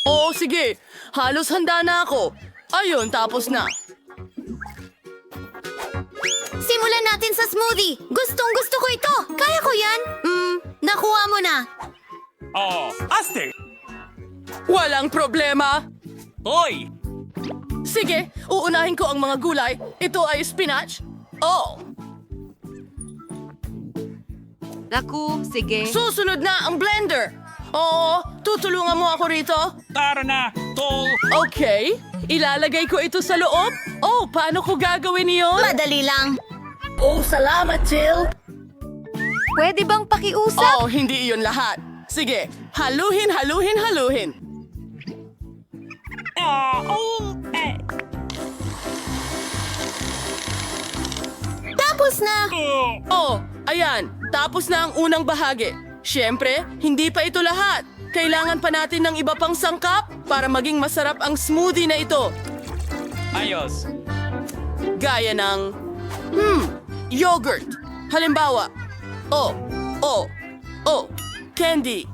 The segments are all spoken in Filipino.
Oo, sige. Halos handa na ako. Ayun, tapos na. Simulan natin sa smoothie. Gustong gusto ko ito. Kaya ko yan. Nakuha mo na. Aste! Walang problema. Hoy! Sige, uunahin ko ang mga gulay. Ito ay spinach. Oh, Naku, sige. susunod na ang blender. Oo, tutulungan mo ako rito. Tara na, tol! Okay, ilalagay ko ito sa loob. Oh, paano ko gagawin iyon? Madali lang. Oh, salamat, Jill. Pwede bang pakiusap? Oh, hindi iyon lahat. Sige, haluhin, haluhin, haluhin. Tapos na. Oh, ayan. Tapos na ang unang bahagi. Siyempre, hindi pa ito lahat. Kailangan pa natin ng iba pang sangkap para maging masarap ang smoothie na ito. Ayos! Gaya ng, yogurt. Halimbawa, candy.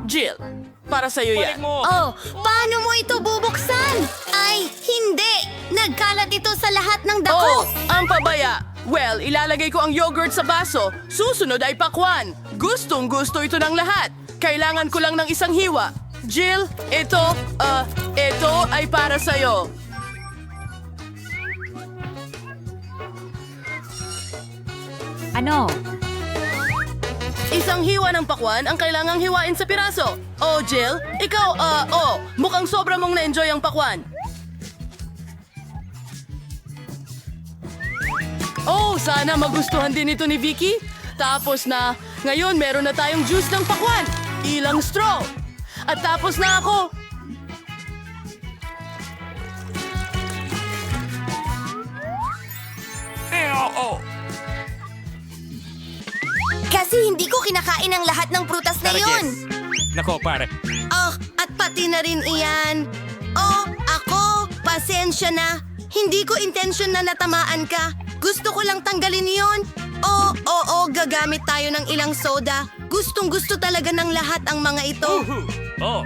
Jill, para sa'yo Balik yan. mo! Oh, paano mo ito bubuksan? Ay, hindi. Nagkalat ito sa lahat ng Oh, dako. ang pabaya. Well, ilalagay ko ang yogurt sa baso. Susunod ay pakwan. Gustong gusto ito ng lahat. Kailangan ko lang ng isang hiwa. Jill, ito ay para sa'yo. Ano? Isang hiwa ng pakwan ang kailangang hiwain sa piraso. Oh, Jill, ikaw, mukhang sobra mong na-enjoy ang pakwan. Oh, sana magustuhan din ito ni Vicky. Tapos na, ngayon meron na tayong juice ng pakwan. Ilang straw. At tapos na ako. Kasi hindi ko kinakain ang lahat ng prutas na Tara, yun. Jess. Nako, pare. Oh, at pati na rin iyan. Oh, ako, pasensya na. Hindi ko intensyon na natamaan ka. Gusto ko lang tanggalin yon. Oo, gagamit tayo ng ilang soda. Gustong gusto talaga ng lahat ang mga ito. Oh,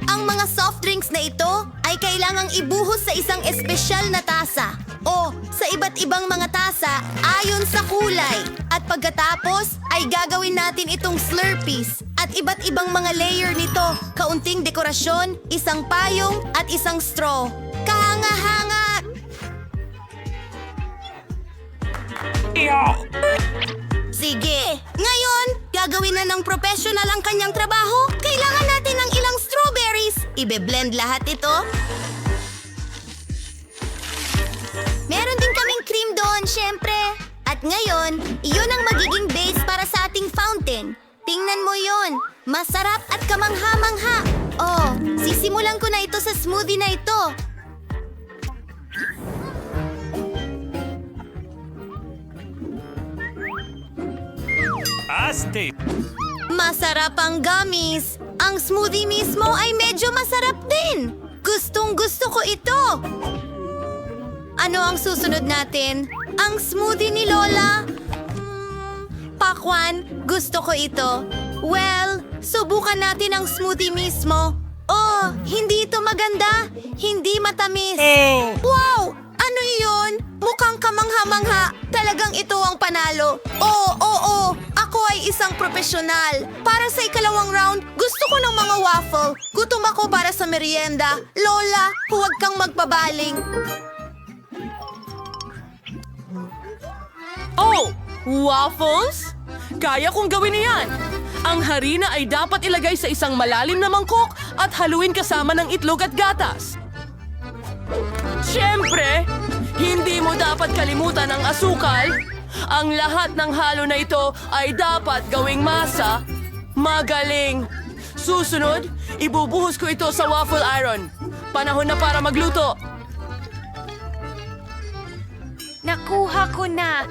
Ang mga soft drinks na ito ay kailangang ibuhos sa isang espesyal na tasa o sa iba't ibang mga tasa ayon sa kulay. At pagkatapos ay gagawin natin itong Slurpees at iba't ibang mga layer nito. Kaunting dekorasyon, isang payong at isang straw. Kahanga-hanga! Sige, ngayon, gagawin na ng professional ang kanyang trabaho. Kailangan natin ng ilang strawberries. Ibe-blend lahat ito. Meron din kaming cream doon, syempre. At ngayon, iyon ang magiging base para sa ating fountain. Tingnan mo yon, masarap at kamangha-mangha. Oh, sisimulan ko na ito sa smoothie na ito. aste! Masarap ang gummies. Ang smoothie mismo ay medyo masarap din. Gustong gusto ko ito. Ano ang susunod natin? Ang smoothie ni Lola? Pakwan, gusto ko ito. Well, subukan natin ang smoothie mismo. Oh, hindi ito maganda. Hindi matamis. Wow! Ano iyon? Mukhang kamangha-mangha. Talagang ito ang panalo. Oo. Ako ay isang profesional. Para sa ikalawang round, gusto ko ng mga waffle. Gutom ako para sa merienda. Lola, huwag kang magpabaling. Oh, waffles? Kaya kong gawin iyan. Ang harina ay dapat ilagay sa isang malalim na mangkok at haluin kasama ng itlog at gatas. Siyempre, hindi mo dapat kalimutan ang asukal. Ang lahat ng halo na ito ay dapat gawing masa. Magaling! Susunod, ibubuhos ko ito sa waffle iron. Panahon na para magluto. Nakuha ko na.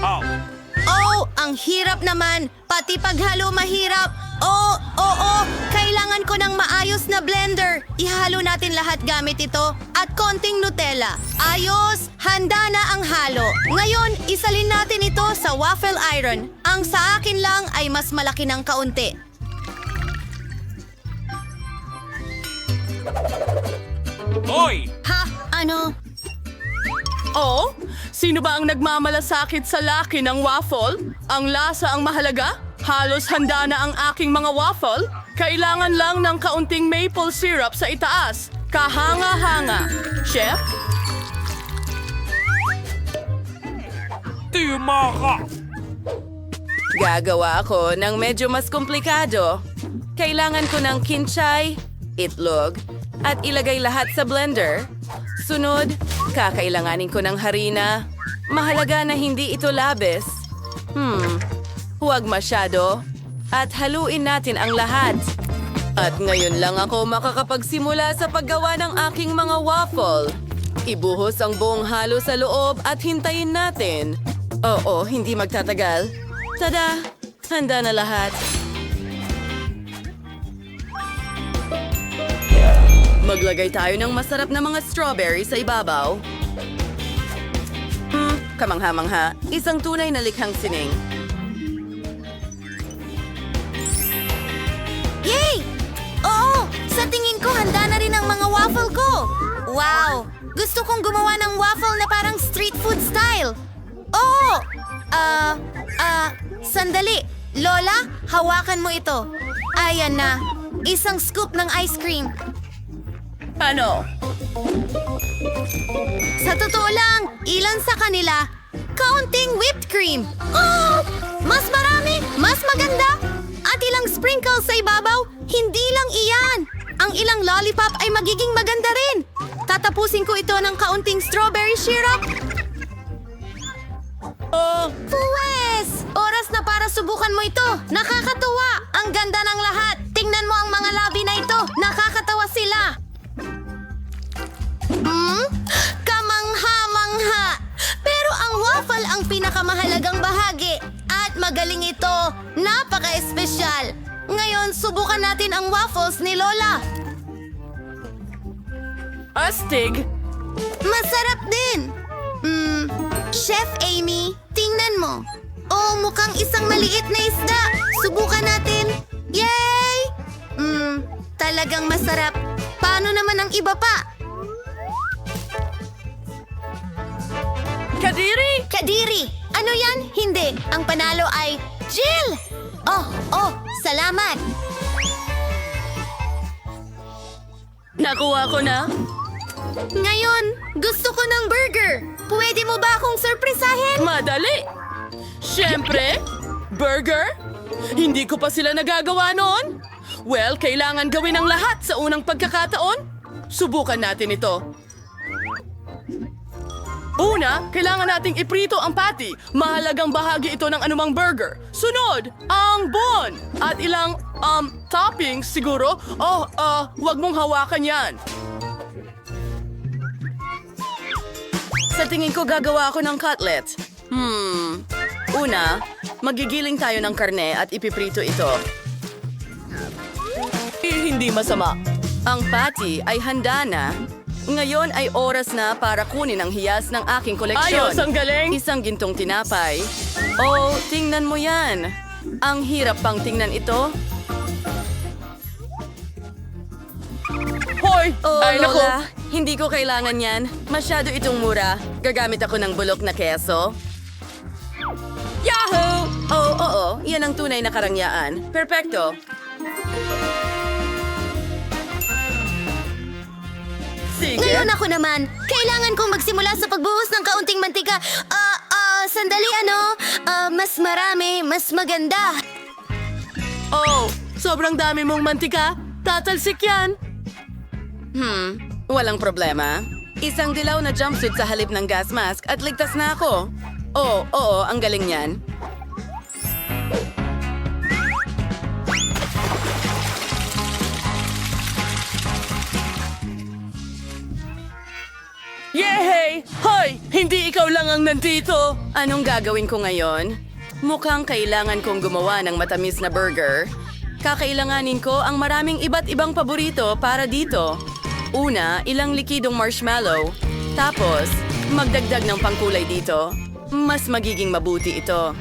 Oh, ang hirap naman. Pati paghalo mahirap. Oo. Kailangan ko ng maayos na blender. Ihalo natin lahat gamit ito. At konting Nutella. Ayos, handa na ang halo. Ngayon, isalin natin ito sa waffle iron. Ang sa akin lang ay mas malaki ng kaunti. Hoy! Ha? Ano? Oh, sino ba ang nagmamalasakit sa laki ng waffle? Ang lasa ang mahalaga? Halos handa na ang aking mga waffle. Kailangan lang ng kaunting maple syrup sa itaas. Kahanga-hanga. Chef? Tama ka! Gagawa ako ng medyo mas komplikado. Kailangan ko ng kinchay, itlog, at ilagay lahat sa blender. Sunod, kakailanganin ko ng harina. Mahalaga na hindi ito labis. Huwag masyado. At haluin natin ang lahat. At ngayon lang ako makakapagsimula sa paggawa ng aking mga waffle. Ibuhos ang buong halo sa loob at hintayin natin. Oo, hindi magtatagal. Tada! Handa na lahat. Maglagay tayo ng masarap na mga strawberry sa ibabaw. Kamangha-mangha. Isang tunay na likhang sining. Yay! Oo! Sa tingin ko, handa na rin ang mga waffle ko. Wow! Gusto kong gumawa ng waffle na parang street food style. Oo! Sandali. Lola, hawakan mo ito. Ayan na. Isang scoop ng ice cream. Ano? Sa totoo lang, ilan sa kanila, kaunting whipped cream. Oh! Mas marami, mas maganda. At ilang sprinkles sa ibabaw, hindi lang iyan. Ang ilang lollipop ay magiging maganda rin. Tatapusin ko ito ng kaunting strawberry syrup. Puwes! Oras na para subukan mo ito. Nakakatuwa. Ang ganda ng lahat. Tingnan mo ang mga labi na ito. Nakakatawa sila. Kamangha-mangha. Pero ang waffle ang pinakamahalagang bahagi. At magaling ito. Napaka-espesyal. Ngayon, subukan natin ang waffles ni Lola. Astig! Masarap din. Chef Amy, tingnan mo. Oh, mukhang isang maliit na isda. Subukan natin. Yay! Talagang masarap. Paano naman ang iba pa? Kadiri! Kadiri! Ano yan? Hindi. Ang panalo ay Jill! Oh, salamat. Nakuha ko na. Ngayon, gusto ko ng burger. Pwede mo ba akong surprisahin? Madali! Siyempre, burger? Hindi ko pa sila nagagawa noon. Well, kailangan gawin ang lahat sa unang pagkakataon. Subukan natin ito. Una, kailangan nating iprito ang patty. Mahalagang bahagi ito ng anumang burger. Sunod, ang bun. At ilang, toppings siguro. Wag mong hawakan yan. Sa tingin ko gagawa ako ng cutlet. Una, magigiling tayo ng karne at ipiprito ito. Hindi masama. Ang patty ay handa na. Ngayon ay oras na para kunin ang hiyas ng aking koleksyon. Ayos, ang galing! Isang gintong tinapay. Oh, tingnan mo yan. Ang hirap pang tingnan ito. Hoy! Oh, Lola, hindi ko kailangan yan. Masyado itong mura. Gagamit ako ng bulok na keso. Yahoo! Oo, yan ang tunay na karangyaan. Perpekto. Sige. Ngayon ako naman, kailangan kong magsimula sa pagbuhos ng kaunting mantika. Sandali mas marami, mas maganda. Oh, sobrang dami mong mantika. Tatalsik yan. Walang problema. Isang dilaw na jumpsuit sa halip ng gas mask at ligtas na ako. Oo, ang galing niyan. Yehey! Hoy! Hindi ikaw lang ang nandito! Anong gagawin ko ngayon? Mukhang kailangan kong gumawa ng matamis na burger. Kakailanganin ko ang maraming iba't ibang paborito para dito. Una, ilang likidong marshmallow. Tapos, magdagdag ng pangkulay dito. Mas magiging mabuti ito.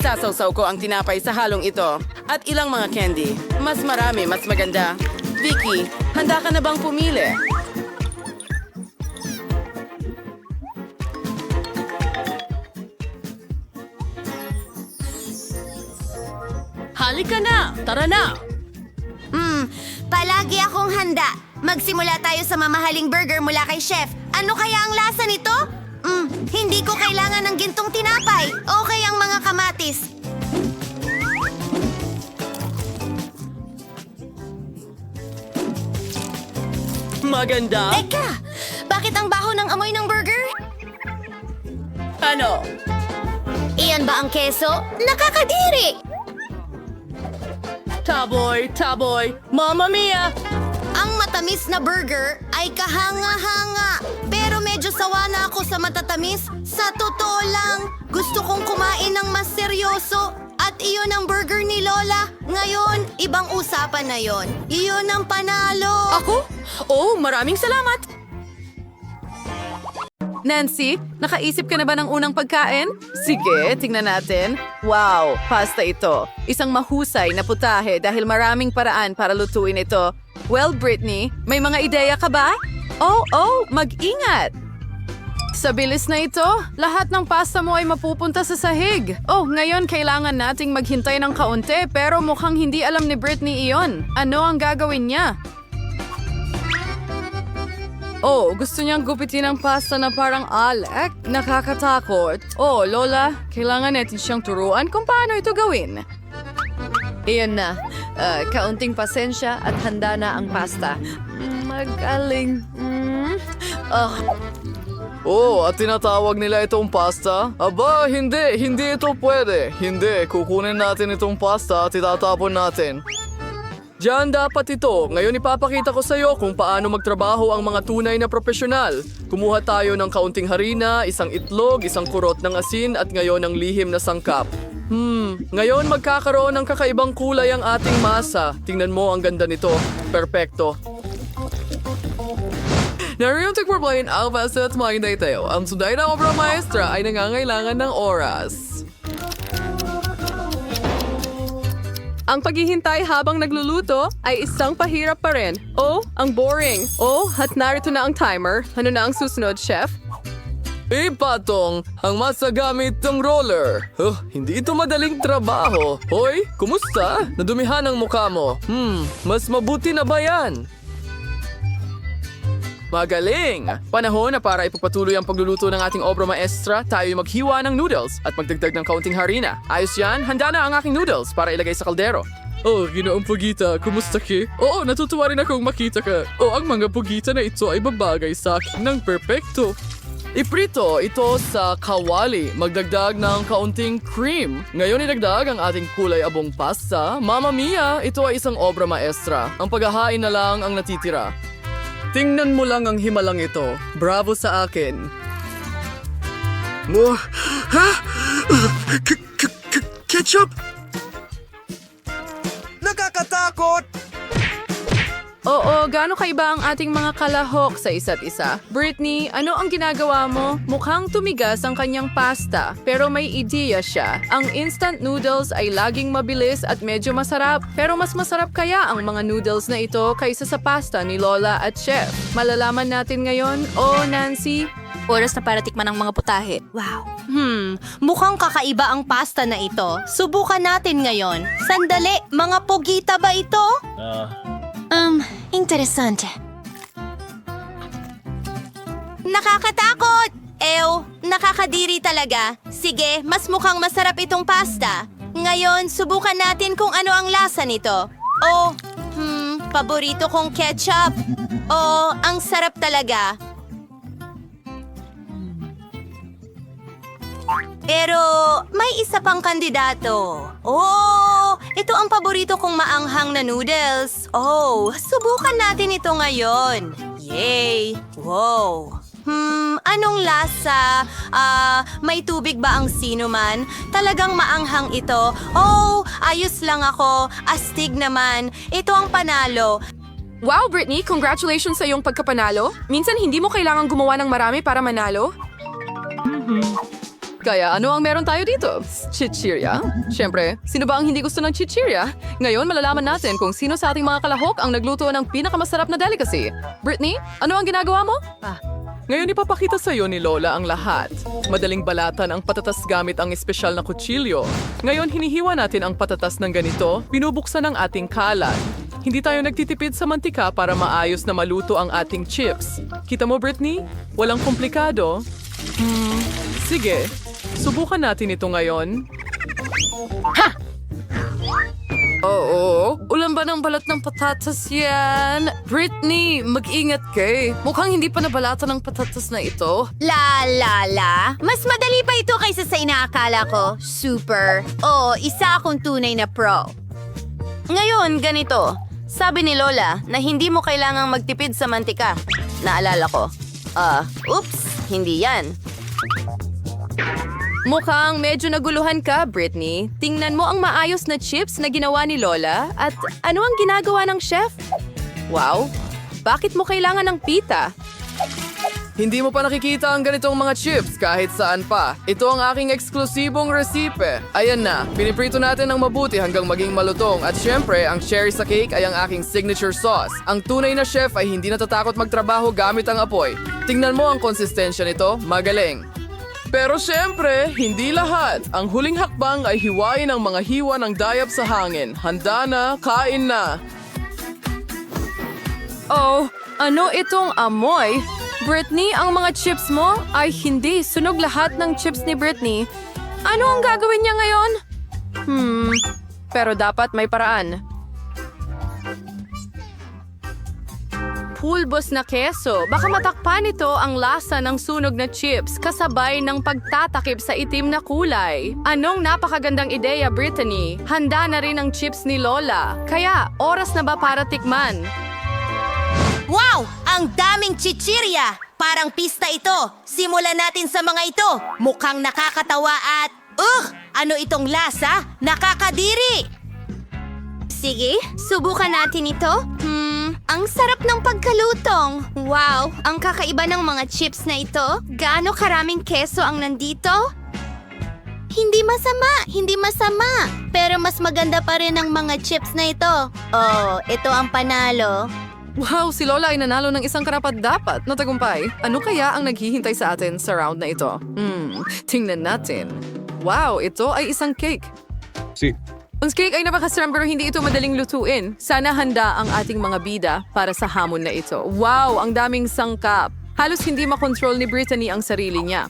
Isasawsaw ko ang tinapay sa halong ito at ilang mga candy. Mas marami, mas maganda. Vicky, handa ka na bang pumili? Halika na! Tara na! Palagi akong handa. Magsimula tayo sa mamahaling burger mula kay Chef. Ano kaya ang lasa nito? Hindi ko kailangan ng gintong tinapay. Okay ang mga kamatis. Maganda? Teka! Bakit ang baho ng amoy ng burger? Ano? Iyan ba ang keso? Nakakadiri! Taboy! Mamma mia! Ang matamis na burger ay kahanga-hanga. Pero medyo sawa na ako sa matatamis. Sa totoo lang, gusto kong kumain ng mas seryoso. At iyon ang burger ni Lola. Ngayon, ibang usapan na yon. Iyon ang panalo. Ako? Oh, maraming salamat! Nancy, nakaisip ka na ba ng unang pagkain? Sige, tingnan natin. Wow, pasta ito. Isang mahusay na putahe dahil maraming paraan para lutuin ito. Well, Brittany, may mga ideya ka ba? Oh, mag-ingat! Sa bilis na ito, lahat ng pasta mo ay mapupunta sa sahig. Oh, ngayon kailangan nating maghintay ng kaunti pero mukhang hindi alam ni Brittany iyon. Ano ang gagawin niya? Oh, gusto niyang gupitin ang pasta na parang alak. Nakakatakot. Oh, Lola, kailangan natin siyang turuan kung paano ito gawin. Iyon na. Kaunting pasensya at handa na ang pasta. Magaling. Oh, at tinatawag nila itong pasta? Aba, hindi ito pwede. Hindi, kukunin natin itong pasta at itatapon natin. Diyan dapat ito. Ngayon ipapakita ko sa iyo kung paano magtrabaho ang mga tunay na profesional. Kumuha tayo ng kaunting harina, isang itlog, isang kurot ng asin at ngayon ang lihim na sangkap. Ngayon magkakaroon ng kakaibang kulay ang ating masa. Tingnan mo, ang ganda nito. Perpekto. Nariyong tigpurplayin ang pasta at mahinday tayo. Ang sunday na obra maestra ay nangangailangan ng oras. Ang paghihintay habang nagluluto ay isang pahirap pa rin. Oh, ang boring. Oh, at narito na ang timer. Ano na ang susunod, chef? Patong, ang masagamit ng roller. Hindi ito madaling trabaho. Hoy, kumusta? Nadumihan ang mukha mo. Mas mabuti na ba yan? Magaling! Panahon na para ipagpatuloy ang pagluluto ng ating obra maestra, tayo'y maghiwa ng noodles at magdagdag ng kaunting harina. Ayos yan, handa na ang aking noodles para ilagay sa kaldero. Oh, Ginoong Pugita, kumusta ki? Oo, natutuwa rin akong makita ka. Ang mga pugita na ito ay babagay sa akin ng perpekto. Iprito ito sa kawali, magdagdag ng kaunting cream. Ngayon idagdag ang ating kulay abong pasta. Mamma mia, ito ay isang obra maestra. Ang paghahain na lang ang natitira. Tingnan mo lang ang himalang ito. Bravo sa akin. Ketchup? Nakakatakot! Oo, gaano kaiba ang ating mga kalahok sa isa't isa? Brittany, ano ang ginagawa mo? Mukhang tumigas ang kanyang pasta, pero may ideya siya. Ang instant noodles ay laging mabilis at medyo masarap, pero mas masarap kaya ang mga noodles na ito kaysa sa pasta ni Lola at Chef. Malalaman natin ngayon, Nancy? Oras na para tikman ang mga putahe. Wow. Mukhang kakaiba ang pasta na ito. Subukan natin ngayon. Sandali, mga pugita ba ito? Interesante. Nakakatakot! Nakakadiri talaga. Sige, mas mukhang masarap itong pasta. Ngayon, subukan natin kung ano ang lasa nito. Paborito kong ketchup. Ang sarap talaga. Pero may isa pang kandidato. Ito ang paborito kong maanghang na noodles. Subukan natin ito ngayon. Yay! Wow! Anong lasa? May tubig ba ang sinuman? Talagang maanghang ito. Ayos lang ako. Astig naman. Ito ang panalo. Wow, Brittany! Congratulations sa iyong pagkapanalo. Minsan hindi mo kailangang gumawa ng marami para manalo. Kaya ano ang meron tayo dito? Chichirya? Siyempre, sino ba ang hindi gusto ng chichirya? Ngayon, malalaman natin kung sino sa ating mga kalahok ang nagluto ng pinakamasarap na delicacy. Brittany, ano ang ginagawa mo? Ngayon ipapakita sa iyo ni Lola ang lahat. Madaling balatan ang patatas gamit ang espesyal na kutsilyo. Ngayon hinihiwa natin ang patatas ng ganito, binubuksan ang ating kalat. Hindi tayo nagtitipid sa mantika para maayos na maluto ang ating chips. Kita mo, Brittany? Walang komplikado. Sige, subukan natin ito ngayon. Oo, ulan ba ng balat ng patatas yan? Brittany, mag-ingat kay. Mukhang hindi pa nabalatan ng patatas na ito. La. Mas madali pa ito kaysa sa inaakala ko. Super. Oo, isa akong tunay na pro. Ngayon, ganito. Sabi ni Lola na hindi mo kailangang magtipid sa mantika. Naalala ko. Oops, hindi yan. Mukhang medyo naguluhan ka, Brittany. Tingnan mo ang maayos na chips na ginawa ni Lola at ano ang ginagawa ng chef? Wow, bakit mo kailangan ng pita? Hindi mo pa nakikita ang ganitong mga chips kahit saan pa. Ito ang aking eksklusibong resipe. Ayan na, piniprito natin ng mabuti hanggang maging malutong. At syempre, ang cherry sa cake ay ang aking signature sauce. Ang tunay na chef ay hindi natatakot magtrabaho gamit ang apoy. Tingnan mo ang konsistensya nito, magaling. Pero syempre, hindi lahat. Ang huling hakbang ay hiwain ang mga hiwa ng dayap sa hangin. Handa na, kain na. Oh, ano itong amoy? Brittany, ang mga chips mo ay hindi. Sunog lahat ng chips ni Brittany. Ano ang gagawin niya ngayon? Pero dapat may paraan. Pulbos na keso. Baka matakpan ito ang lasa ng sunog na chips kasabay ng pagtatakip sa itim na kulay. Anong napakagandang ideya, Brittany? Handa na rin ang chips ni Lola. Kaya, oras na ba para tikman? Wow! Ang daming chichirya! Parang pista ito. Simulan natin sa mga ito. Mukhang nakakatawa at... Ano itong lasa? Nakakadiri! Sige, subukan natin ito. Ang sarap ng pagkalutong. Wow, ang kakaiba ng mga chips na ito. Gaano karaming keso ang nandito? Hindi masama. Pero mas maganda pa rin ang mga chips na ito. Oh, ito ang panalo. Wow, si Lola ay nanalo ng isang karapat-dapat na tagumpay. Ano kaya ang naghihintay sa atin sa round na ito? Tingnan natin. Wow, ito ay isang cake. Ang cake ay napakasarap pero hindi ito madaling lutuin. Sana handa ang ating mga bida para sa hamon na ito. Wow, ang daming sangkap. Halos hindi makontrol ni Brittany ang sarili niya.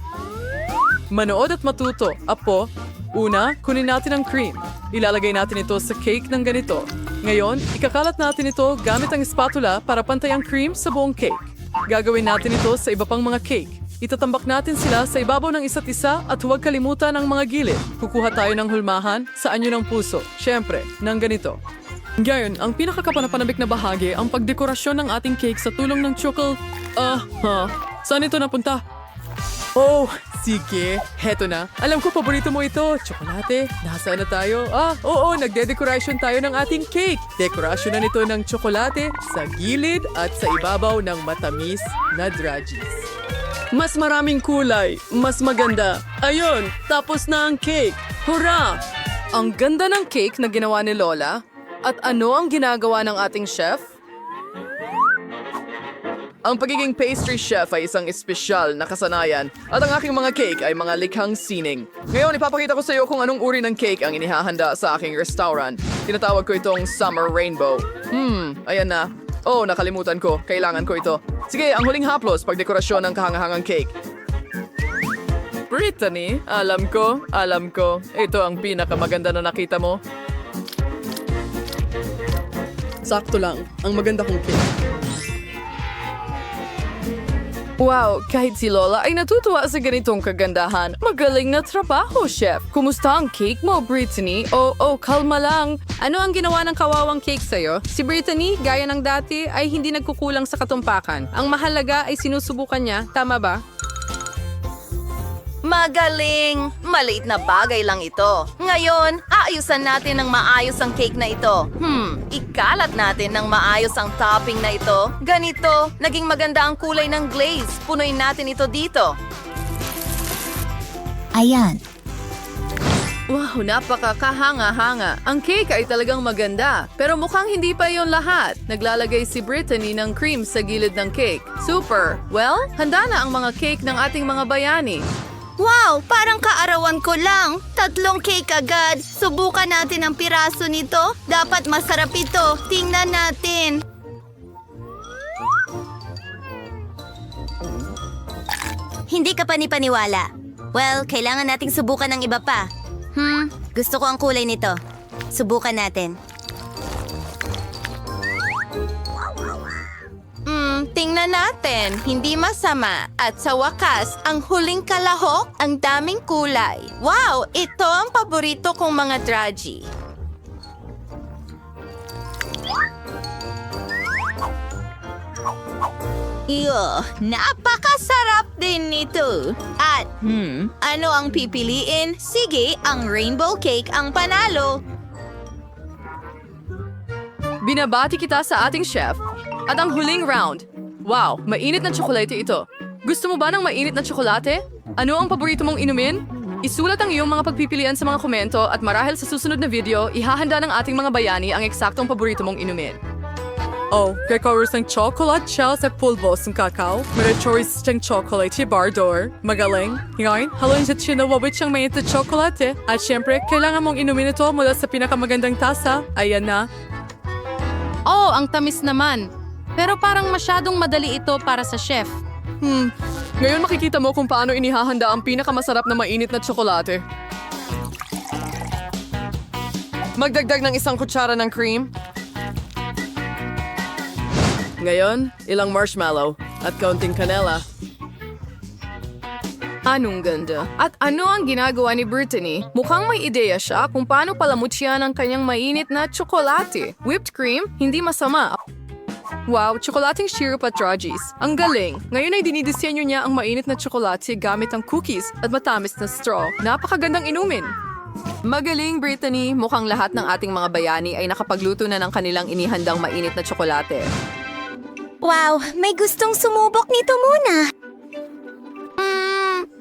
Manood at matuto. Apo, una, kunin natin ang cream. Ilalagay natin ito sa cake ng ganito. Ngayon, ikakalat natin ito gamit ang spatula para pantay ang cream sa buong cake. Gagawin natin ito sa iba pang mga cake. Itatambak natin sila sa ibabaw ng isa't isa at huwag kalimutan ang mga gilid. Kukuha tayo ng hulmahan sa anyo ng puso. Siyempre, ng ganito. Ngayon, ang pinakakapanapanabik na bahagi ang pagdekorasyon ng ating cake sa tulong ng Saan ito napunta? Oh, sige. Heto na. Alam ko, paborito mo ito. Tsokolate. Nasaan na tayo? Oo, nagde-decoration tayo ng ating cake. Dekorasyon na nito ng tsokolate sa gilid at sa ibabaw ng matamis na dragis. Mas maraming kulay. Mas maganda. Ayun, tapos na ang cake. Hurra! Ang ganda ng cake na ginawa ni Lola. At ano ang ginagawa ng ating chef? Ang pagiging pastry chef ay isang espesyal na kasanayan at ang aking mga cake ay mga likhang sining. Ngayon, ipapakita ko sa iyo kung anong uri ng cake ang inihahanda sa aking restaurant. Tinatawag ko itong Summer Rainbow. Ayan na. Oh, nakalimutan ko. Kailangan ko ito. Sige, ang huling haplos, pagdekorasyon ng kahangahangang cake. Brittany, alam ko. Ito ang pinakamaganda na nakita mo. Sakto lang. Ang maganda kong cake. Wow, kahit si Lola ay natutuwa sa ganitong kagandahan. Magaling na trabaho, chef. Kumusta ang cake mo, Brittany? Kalma lang. Ano ang ginawa ng kawawang cake sa'yo? Si Brittany, gaya ng dati, ay hindi nagkukulang sa katumpakan. Ang mahalaga ay sinusubukan niya. Tama ba? Magaling! Maliit na bagay lang ito. Ngayon, aayusan natin ng maayos ang cake na ito. Ikalat natin ng maayos ang topping na ito. Ganito, naging maganda ang kulay ng glaze. Punuin natin ito dito. Ayan. Wow, napakakahanga-hanga. Ang cake ay talagang maganda. Pero mukhang hindi pa yon lahat. Naglalagay si Brittany ng cream sa gilid ng cake. Super! Well, handa na ang mga cake ng ating mga bayani. Wow, parang kaarawan ko lang. 3 cake agad. Subukan natin ang piraso nito. Dapat masarap ito. Tingnan natin. Hindi ka panipaniwala. Well, kailangan nating subukan ng iba pa. Gusto ko ang kulay nito. Subukan natin. Tingnan natin. Hindi masama. At sa wakas, ang huling kalahok, ang daming kulay. Wow! Ito ang paborito kong mga drudgy. Napakasarap din nito. At, ano ang pipiliin? Sige, ang rainbow cake ang panalo. Binabati kita sa ating chef. At ang huling round. Wow, mainit na tsokolate ito. Gusto mo ba ng mainit na tsokolate? Ano ang paborito mong inumin? Isulat ang iyong mga pagpipilian sa mga komento at marahil sa susunod na video, ihahanda ng ating mga bayani ang eksaktong paborito mong inumin. Oh, kakaros ng chocolate shell sa pulbos ng kakao. Marachoris ng chocolate bar door. Magaling. Ngayon, haluin sa chinawabit siyang mainit na chocolate. At syempre, kailangan mong inumin ito mula sa pinakamagandang tasa. Ayan na. Oh, ang tamis naman. Pero parang masyadong madali ito para sa chef. Ngayon makikita mo kung paano inihahanda ang pinakamasarap na mainit na tsokolate. Magdagdag ng 1 kutsara ng cream. Ngayon, ilang marshmallow at kaunting kanela. Anong ganda. At ano ang ginagawa ni Brittany? Mukhang may ideya siya kung paano palamutyan ang kanyang mainit na tsokolate. Whipped cream? Hindi masama. Wow, tsokolating syrup at drudgies. Ang galing. Ngayon ay dinidisenyo niya ang mainit na tsokolate gamit ang cookies at matamis na straw. Napakagandang inumin. Magaling, Brittany. Mukhang lahat ng ating mga bayani ay nakapagluto na ng kanilang inihandang mainit na tsokolate. Wow, may gustong sumubok nito muna.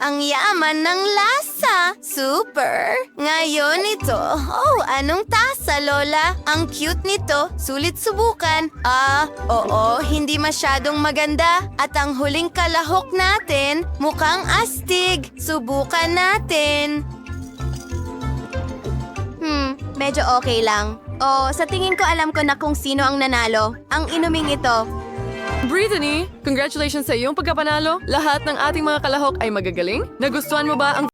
Ang yaman ng lasa. Super! Ngayon ito. Oh, anong tasa, Lola? Ang cute nito. Sulit subukan. Oo, hindi masyadong maganda. At ang huling kalahok natin, mukhang astig. Subukan natin. Medyo okay lang. Oh, sa tingin ko alam ko na kung sino ang nanalo. Ang inuming ito. Brittany, congratulations sa iyong pagkapanalo. Lahat ng ating mga kalahok ay magagaling. Nagustuhan mo ba ang